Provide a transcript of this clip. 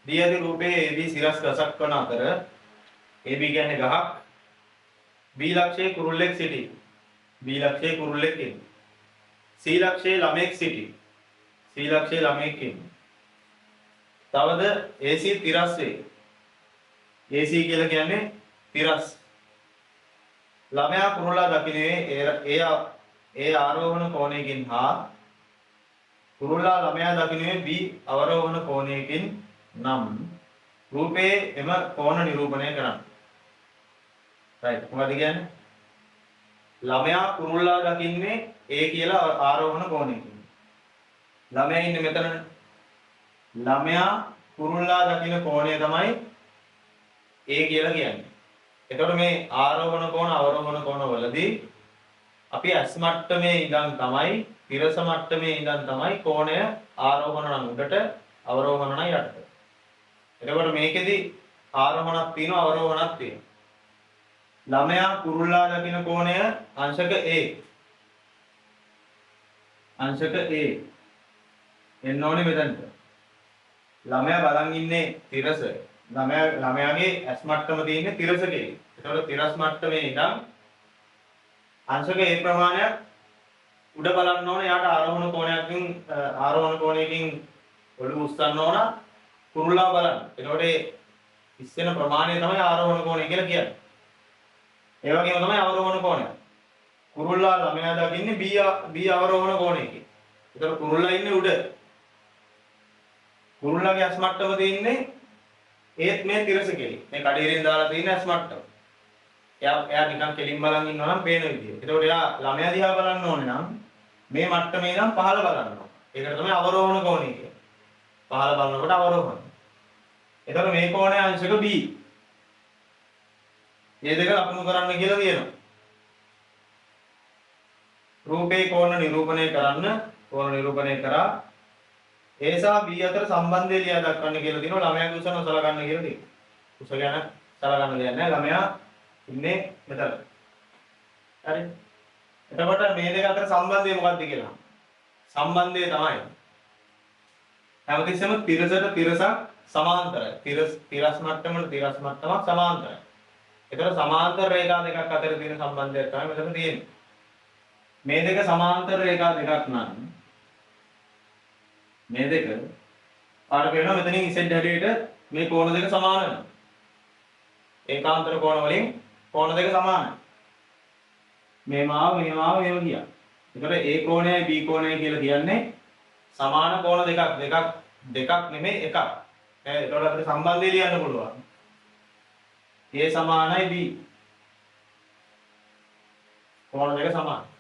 දී ඇති රූපයේ AB සිරස් ගසක් වන අතර AB කියන්නේ ගහක් B ලක්ෂයේ කුරුල්ලෙක් සිටි. B ලක්ෂයේ කුරුල්ලෙක් ඉන්නේ. C ලක්ෂයේ ළමෙක් සිටි. C ලක්ෂයේ ළමෙක් ඉන්නේ. තවද AC තිරස් වේ. AC කියලා කියන්නේ තිරස්. ළමයා කුරුල්ලා දකින්නේ ඒ ආරෝහණ කෝණයකින් හා කුරුල්ලා ළමයා දකින්නේ B අවරෝහණ කෝණයකින් නම් රූපයේ එම කෝණ නිරූපණය කරන්න. right මොකද කියන්නේ? ළමයා කුරුල්ලා දකින්නේ A කියලා ආරෝහණ කෝණයකින්. ළමයා ඉන්නේ මෙතනනේ. ළමයා කුරුල්ලා දකින්න කෝණය තමයි A කියලා කියන්නේ. එතකොට මේ ආරෝහණ කෝණ අවරෝහණ කෝණ වලදී අපි S මට්ටමේ ඉඳන් තමයි තිරස මට්ටමේ ඉඳන් තමයි කෝණය ආරෝහණ නම් උඩට අවරෝහණ නම් යටට. එතකොට මේකෙදි ආරෝහණක් තියෙනවා අවරෝහණක් තියෙනවා. ළමයා කුරුල්ලා දකින්න කෝණය අංශක A. අංශක A. එන්න ඕනේ මෙතනට. ළමයා බලන් ඉන්නේ තිරස. ළමයාගේ S මට්ටම තියෙන්නේ තිරසකේ. ඒතකොට තිරස් මට්ටමේ ඉඳන් අංශක A ප්‍රමාණයක් උඩ බලන්න ඕනේ. යාට ආරෝහණ කෝණයකින් ඔළුව උස්සන්න ඕන කුරුල්ලා බලන්න. එතකොට ඉස්සෙන ප්‍රමාණය තමයි ආරෝහණ කෝණය කියලා කියන්නේ. ඒ වගේම තමයි අවරෝහණ කෝණය. කුරුල්ලා ළමයා දකින්නේ B අවරෝහණ කෝණයකින්. ඒතකොට කුරුල්ලා ඉන්නේ උඩ. කුරුල්ලාගේ S මට්ටම තියෙන්නේ ඒත් මේ තිරසකෙලි. මේ කඩේරියෙන් දාලා තියෙන S මට්ටම. එයා නිකන් කෙලින් බලන් ඉන්නවා නම් පේන විදියට. ඒතකොට එයා ළමයා දිහා බලන්න ඕනේ නම් මේ මට්ටමේ ඉඳන් පහළ බලන්න ඕනේ. ඒකට තමයි අවරෝහණ කෝණය කියන්නේ. පහළ බලනකොට අවරෝහණ. එතකොට මේ කෝණය අංශක B. මේ දෙක ලකුණු කරන්න කියලා කියනවා. රූපේ කෝණ නිරූපණය කරන්න කෝණ නිරූපණය කරා A සහ B අතර සම්බන්ධය ලියා දක්වන්න කියලා දිනවා. ළමයාගේ උස නොසලකන්න කියලා තියෙනවා. උස ගැන සලකන්න දෙයක් නැහැ. ළමයා ඉන්නේ මෙතන. හරි. එතකොට මේ දෙක අතර සම්බන්ධය මොකක්ද කියලා. සම්බන්ධය තමයි හැමතිස්සෙම තිරසට තිරසක් සමාන්තරයි. තිරස් මට්ටමට තිරස් මට්ටමක් සමාන්තරයි. ඒතර සමාන්තර රේඛා දෙකක් අතර තියෙන සම්බන්ධය තමයි මෙතන තියෙන්නේ. මේ දෙක සමාන්තර රේඛා දෙකක් නම් මේ දෙක ආර වෙනවා මෙතනින් Z හැඩයට මේ කෝණ දෙක සමාන වෙනවා. ඒකාන්තර කෝණ වලින් කෝණ දෙක සමානයි. මේව ගියා. ඒතර A කෝණයයි B කෝණයයි කියලා කියන්නේ සමාන කෝණ දෙකක් නෙමෙයි එකක්. ඒතකොට අපිට සම්බන්ධය ලියන්න පුළුවන්. A සමානයි B. කෝණ දෙක සමානයි.